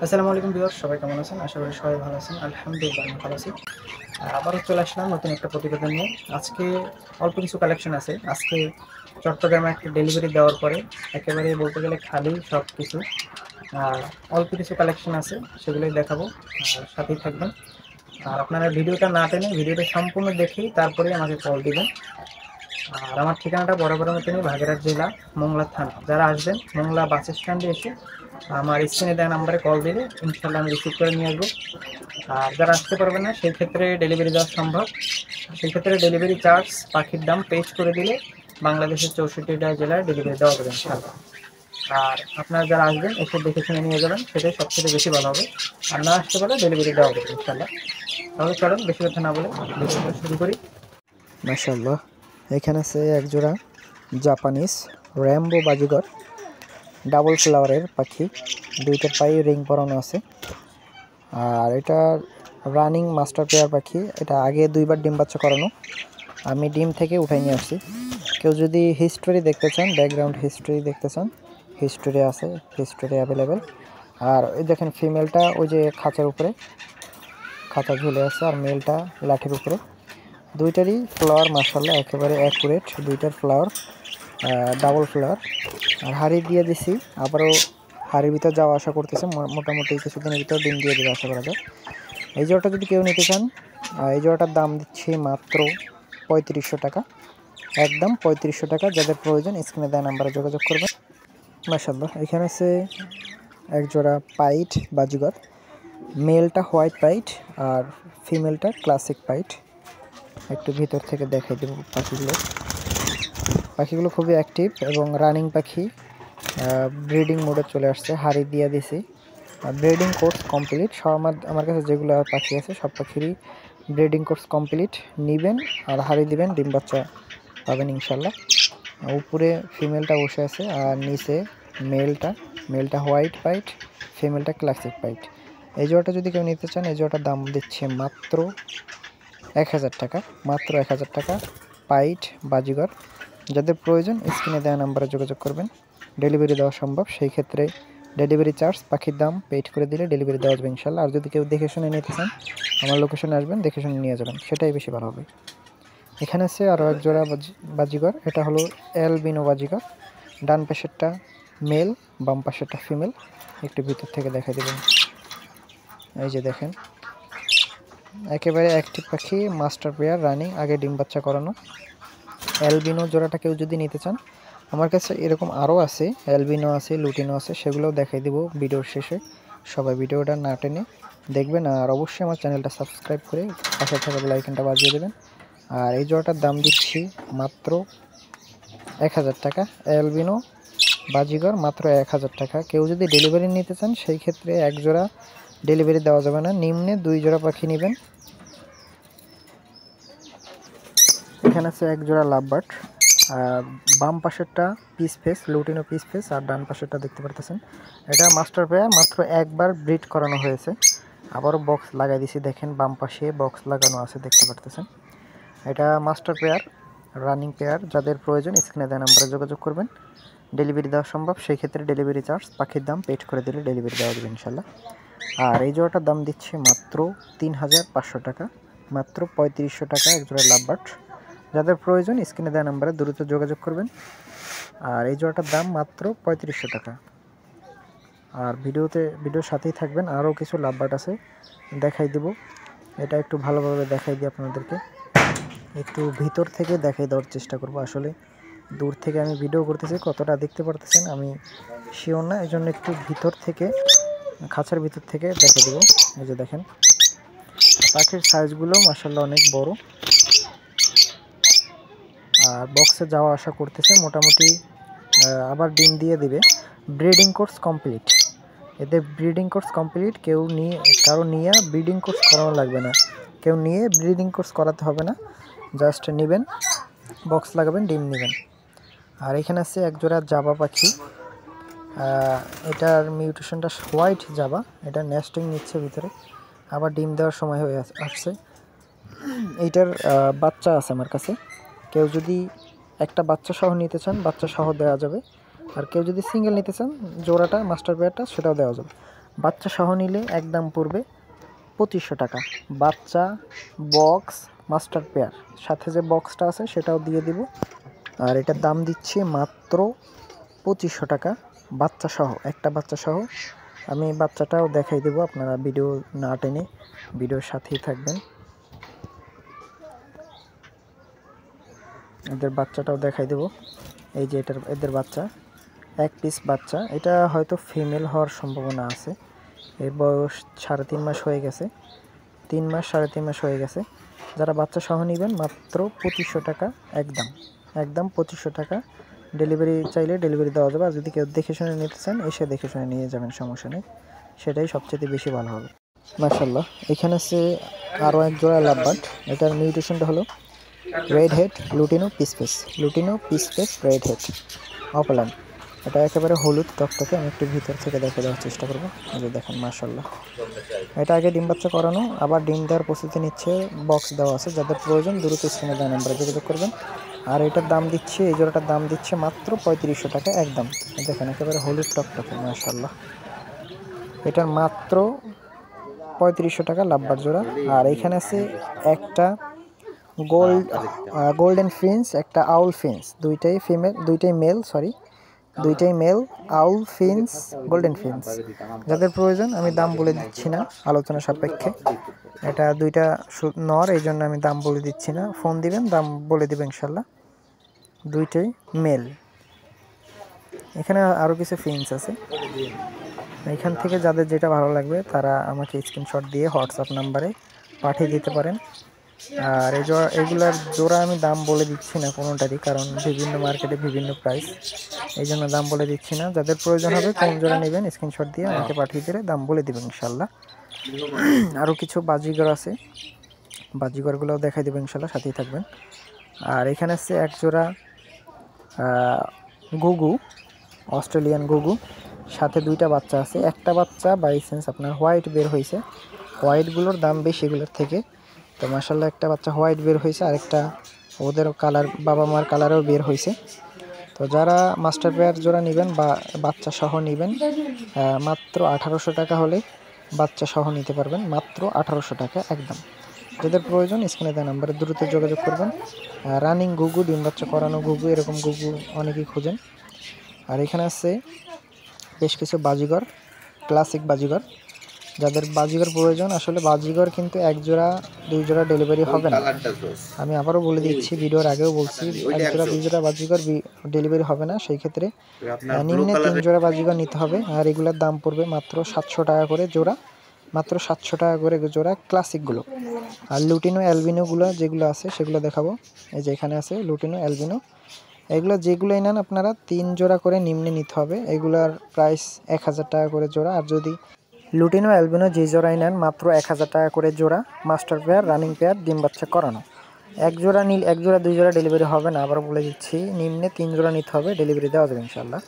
আসসালামু আলাইকুম ভিউয়ার্স, সবাই কেমন আছেন? আশা করি সবাই ভালো আছেন। আলহামদুলিল্লাহ আমি ভালো আছি। আবারও চলে আসলাম নতুন একটা প্রতিবেদন নিয়ে। আজকে অল্প কিছু কালেকশন আছে। আজকে চট্টগ্রামে একটা ডেলিভারি দেওয়ার পরে একেবারে বলতে গেলে খালি সব কিছু। অল্প কিছু কালেকশন আছে, সেগুলোই দেখাবো। সাথেই থাকবেন। আর আপনারা ভিডিওটা না টেনে ভিডিওটা সম্পূর্ণ দেখেই তারপরেই আমাকে কল দিবেন। আর আমার ঠিকানাটা বরাবরের মতনই বাগেরহাট জেলা, মোংলা থানা। যারা আসবেন মোংলা বাস স্ট্যান্ডে এসে আমার স্ক্রিনে দেওয়া নাম্বারে কল দিলে ইনশাল্লাহ আমি রিসিভ করে নিয়ে আসবো। আর যারা আসতে পারবেন না সেই ক্ষেত্রে ডেলিভারি দেওয়া সম্ভব। সেই ক্ষেত্রে ডেলিভারি চার্জ পাখির দাম পেজ করে দিলে বাংলাদেশের 64টা জেলায় ডেলিভারি দেওয়া হবে ইনশাল্লাহ। আর আপনারা যারা আসবেন এসে দেখে শুনে নিয়ে যাবেন, সেটাই সবথেকে বেশি ভালো হবে। আর না আসতে পারলে ডেলিভারি দেওয়া হবে ইনশাল্লাহ। তাহলে চলেন বেশি কথা না বলে ভিডিওটা শুরু করি। মাশাআল্লাহ, এখানে আছে এক জোড়া জাপানিজ র্যাম্বো বাজিগর ডাবল ফ্লাওয়ারের পাখি। দুইটার পায়ে রিং পরানো আছে। আর এটা রানিং মাস্টার পেয়ার পাখি। এটা আগে দুইবার ডিম বাচ্চা করানো, আমি ডিম থেকে উঠাই নিয়ে আসছি। কেউ যদি হিস্টোরি দেখতে চান, ব্যাকগ্রাউন্ড হিস্টোরি দেখতে চান, হিস্টোরি আছে, হিস্টোরি অ্যাভেলেবেল। আর ওই দেখেন ফিমেলটা ওই যে খাঁচার উপরে, খাঁচা ঝুলে আছে, আর মেলটা লাঠির উপরে। দুইটারই ফ্লাওয়ার মাশাআল্লাহ একেবারে অ্যাকুরেট। দুইটার ফ্লাওয়ার ডাবল ফ্লাওয়ার। আর হাড়ি দিয়ে দিছি, আবারও হাড়ির ভিতর যাওয়া আশা করতেছে। মোটামুটি কিছুদিনের ভিতর ডিম দিয়ে দেবে আশা করা যায়। এই জোড়াটা যদি কেউ নিতে চান, এই জোড়াটার দাম দিচ্ছি মাত্র 3500 টাকা, একদম 3500 টাকা। যাদের প্রয়োজন স্ক্রিনে দেওয়া নাম্বারে যোগাযোগ করবেন। মাশাআল্লাহ, এখানে আছে এক জোড়া পাইট বাজিগর। মেলটা হোয়াইট পাইট আর ফিমেলটা ক্লাসিক পাইট। একটু ভিতর থেকে দেখাই দেব পাখিগুলো খুবই অ্যাক্টিভ এবং রানিং পাখি। ব্রিডিং মোডে চলে আসছে, হাড়ি দিয়ে দিছি। Breeding course complete. সব আমার কাছে যেগুলো পাখি আছে সব পাখিরই ব্রিডিং কোর্স কমপ্লিট। নেবেন আর হাড়ি দিবেন, ডিম বাচ্চা পাবেন ইনশাল্লাহ। উপরে ফিমেলটা বসে আছে আর নিচে মেলটা হোয়াইট পাইট, ফিমেলটা ক্লাসিক পাইট। এই জোড়াটা যদি কেউ নিতে চান, এই জোড়াটার দাম দিচ্ছে মাত্র 1000 টাকা, মাত্র 1000 টাকা। পাইট বাজিগর। যাদের প্রয়োজন স্ক্রিনে দেওয়া নাম্বারে যোগাযোগ করবেন। ডেলিভারি দেওয়া সম্ভব, সেই ক্ষেত্রে ডেলিভারি চার্জ পাখির দাম পেইড করে দিলে ডেলিভারি দেওয়া যাবে ইনশাল্লাহ। আর যদি কেউ দেখে শুনে নিতে চান, আমার লোকেশনে আসবেন, দেখে শুনে নিয়ে যাবেন, সেটাই বেশি ভালো হবে। এখানে আছে আরও এক জোড়া বাজিগর। এটা হলো অ্যালবিনো বাজিগর। ডান পাশেরটা মেল, বাম পাশেরটা ফিমেল। একটু ভিতর থেকে দেখা দেবেন। এই যে দেখেন, একেবারে অ্যাক্টিভ পাখি, মাস্টার পেয়ার, রানিং, আগে ডিম বাচ্চা করানো। অ্যালবিনো জোড়াটা কেউ যদি নিতে চান, আমার কাছে এরকম আরও আছে, অ্যালবিনো আছে, লুটিনো আছে, সেগুলোও দেখাই দেবো ভিডিওর শেষে। সবাই ভিডিওটা না টেনে দেখবেন। আর অবশ্যই আমার চ্যানেলটা সাবস্ক্রাইব করে পাশে থাকা বেল আইকনটা বাজিয়ে দেবেন। আর এই জোড়াটার দাম দিচ্ছি মাত্র 1000 টাকা। অ্যালবিনো বাজিগর মাত্র 1000 টাকা। কেউ যদি ডেলিভারি নিতে চান, সেই ক্ষেত্রে এক জোড়া ডেলিভারি দেওয়া যাবে না, নিম্নে 2 জোড়া পাখি নেবেন। এখানে আছে এক জোড়া লাভবার্ড। বাম পাশেরটা peach face, lutino peach face, আর ডান পাশেরটা দেখতে পারতেছেন এটা মাস্টার পেয়ার। মাত্র একবার ব্রিড করানো হয়েছে। আবারও বক্স লাগাই দিছি, দেখেন বাম পাশে বক্স লাগানো আছে, দেখতে পারতেছেন। এটা মাস্টার পেয়ার, রানিং পেয়ার। যাদের প্রয়োজন স্ক্রিনে দেওয়া নাম্বারে যোগাযোগ করবেন। ডেলিভারি দেওয়া সম্ভব, সেই ক্ষেত্রে ডেলিভারি চার্জ পাখির দাম পেড করে দিলে ডেলিভারি দেওয়া যাবে ইনশাল্লাহ। আর এই জোড়াটার দাম দিচ্ছে মাত্র 3500 টাকা, মাত্র 3500 টাকা এক জোড়া লাভবার্ড। যাদের প্রয়োজন স্ক্রিনে দেওয়া নাম্বারে দ্রুত যোগাযোগ করবেন। আর এই জোড়াটার দাম মাত্র 3500 টাকা। আর ভিডিওর সাথেই থাকবেন, আরও কিছু লাভবার্ড আছে দেখাই দেব। এটা একটু ভালোভাবে দেখাই দিই আপনাদেরকে, একটু ভিতর থেকে দেখাই দেওয়ার চেষ্টা করব। আসলে দূর থেকে আমি ভিডিও করতেছি, কতটা দেখতে পারতেছেন আমি শিওর না, এই জন্য একটু ভিতর থেকে, খাঁচার ভিতর থেকে দেখাই দেব। এই যে দেখেন, পাখির সাইজগুলো মাশাআল্লাহ অনেক বড়। আর বক্সে যাওয়া আশা করতেছে মোটামুটি, আবার ডিম দিয়ে দিবে। ব্রিডিং কোর্স কমপ্লিট, এদের ব্রিডিং কোর্স কমপ্লিট। কারো নিয়ে ব্রিডিং কোর্স করানো লাগবে না, কেউ নিয়ে ব্রিডিং কোর্স করাতে হবে না, জাস্ট নেবেন, বক্স লাগাবেন, ডিম নেবেন। আর এখানে আছে এক জোড়া জাবা পাখি। এটার মিউটেশনটা হোয়াইট জাবা। এটা নেস্টিং নিচ্ছে ভিতরে, আবার ডিম দেওয়ার সময় হয়ে আসছে। এইটার বাচ্চা আছে আমার কাছে, কেউ যদি একটা বাচ্চা সহ নিতে চান বাচ্চা সহ দেওয়া যাবে। আর কেউ যদি সিঙ্গেল নিতে চান, জোড়াটা মাস্টার পেয়ারটা, সেটাও দেওয়া যাবে। বাচ্চা সহ নিলে একদম পড়বে 2500 টাকা। বাচ্চা, বক্স, মাস্টার পেয়ার, সাথে যে বক্সটা আছে সেটাও দিয়ে দিব। আর এটার দাম দিচ্ছি মাত্র 2500 টাকা বাচ্চা সহ, একটা বাচ্চা সহ। আমি বাচ্চাটাও দেখাই দেবো, আপনারা ভিডিও না টেনে ভিডিওর সাথেই থাকবেন। এদের বাচ্চাটাও দেখাই দেবো। এই যে এদের বাচ্চা, এক পিস বাচ্চা। এটা হয়তো ফিমেল হওয়ার সম্ভাবনা আছে। এর বয়স 3.5 মাস হয়ে গেছে, 3 মাস 3.5 মাস হয়ে গেছে। যারা বাচ্চা সহ নেবেন মাত্র 2500 টাকা, একদম 2500 টাকা। ডেলিভারি চাইলে ডেলিভারি দেওয়া যাবে। আর যদি কেউ দেখে শুনে নিতে চান এসে দেখে শুনে নিয়ে যাবেন, সমস্যা নেই, সেটাই সবচেয়ে বেশি ভালো হবে। মাশাআল্লাহ, এখানে আছে আরও এক জোড়া লাভবার্ড। এটার মিউটেশনটা হলো red head lutino peach face, red head opaline. এটা একেবারে হলুদ টকটকে। আমি একটু ভিতর থেকে দেখে দেওয়ার চেষ্টা করবো। এই যে দেখেন, মাশাআল্লাহ, এটা আগে ডিম বাচ্চা করানো, আবার ডিম দেওয়ার প্রস্তুতি নিচ্ছে। বক্স দেওয়া আছে, যাদের প্রয়োজন দ্রুত স্ক্রিনে দেওয়া নাম্বারে যোগাযোগ করবেন। আর এটার দাম দিচ্ছে, এই জোড়াটার দাম দিচ্ছে মাত্র 3500 টাকা একদম। দেখেন একেবারে হলুদ টকটকে, মাশাআল্লাহ। এটার মাত্র 3500 টাকা লাভবার জোড়া। আর এখানে আছে একটা গোল্ডেন ফিন্স, একটা আউল ফিন্স, দুইটাই মেল আউল ফিন্স, গোল্ডেন ফিন্স। যাদের প্রয়োজন আমি দাম বলে দিচ্ছি না আলোচনা সাপেক্ষে। এটা দুইটা নর, এই জন্য আমি দাম বলে দিচ্ছি না। ফোন দিবেন, দাম বলে দিবেন ইনশাল্লাহ। দুইটাই মেল। এখানে আরও কিছু ফিন্স আছে। এখান থেকে যাদের যেটা ভালো লাগবে তারা আমাকে স্ক্রিনশট দিয়ে হোয়াটসঅ্যাপ নাম্বারে পাঠিয়ে দিতে পারেন। আর এগুলার জোড়া আমি দাম বলে দিচ্ছি না কোনোটারই, কারণ বিভিন্ন মার্কেটে বিভিন্ন প্রাইস, এই জন্য দাম বলে দিচ্ছি না। যাদের প্রয়োজন হবে কোন জোড়া নেবেন স্ক্রিনশট দিয়ে আমাকে পাঠিয়ে দিলে দাম বলে দেবেন ইনশাল্লাহ। আরও কিছু বাজিগর আছে, বাজিগরগুলোও দেখাই দেবেন ইনশাল্লাহ, সাথেই থাকবেন। আর এখানে আছে এক জোড়া গুগু, অস্ট্রেলিয়ান গুগু, সাথে দুইটা বাচ্চা আছে। একটা বাচ্চা বাই চান্স আপনার হোয়াইট বের হয়েছে, হোয়াইটগুলোর দাম বেশি এগুলোর থেকে। তো মাশাআল্লাহ একটা বাচ্চা হোয়াইট বের হয়েছে, আরেকটা ওদের কালার বাবা মার কালারও বের হয়েছে। তো যারা মাস্টার পেয়ার জোড়া নেবেন বা বাচ্চা সহ নেবেন, মাত্র 1800 টাকা হলে বাচ্চা সহ নিতে পারবেন, মাত্র 1800 টাকা একদম। যাদের প্রয়োজন স্ক্রিনে দেওয়া নাম্বারে দ্রুত যোগাযোগ করবেন। রানিং গুগু, ডিম বাচ্চা করানো গুগু, এরকম গুগু অনেকেই খোঁজেন। আর এখানে আছে বেশ কিছু বাজিগর, ক্লাসিক বাজিগর। যাদের বাজিগর প্রয়োজন, আসলে বাজিগর কিন্তু এক জোড়া দুই জোড়া ডেলিভারি হবে না। আমি আবারও বলে দিচ্ছি, ভিডিওর আগেও বলছি, এক জোড়া দুই জোড়া বাজিগর ডেলিভারি হবে না। সেই ক্ষেত্রে নিম্নে 3 জোড়া বাজিগর নিতে হবে। আর এগুলোর দাম পড়বে মাত্র 700 টাকা করে জোড়া, মাত্র 700 টাকা করে জোড়া ক্লাসিকগুলো। আর লুটিনো অ্যালবিনোগুলো যেগুলো আছে সেগুলো দেখাবো। এই যে এখানে আছে লুটিনো অ্যালবিনো, এগুলো যেগুলোই নেন আপনারা 3 জোড়া করে নিম্নে নিতে হবে। এগুলার প্রাইস 1000 টাকা করে জোড়া। আর যদি লুটিনো অ্যালবিনো যে জোড়াই নেন মাত্র 1000 টাকা করে জোড়া, মাস্টার পেয়ার, রানিং পেয়ার, ডিম বাচ্চা করানো। এক জোড়া দুই জোড়া ডেলিভারি হবে না, আবার বলে দিচ্ছি, নিম্নে 3 জোড়া নিতে হবে, ডেলিভারি দেওয়া যাবে ইনশাল্লাহ।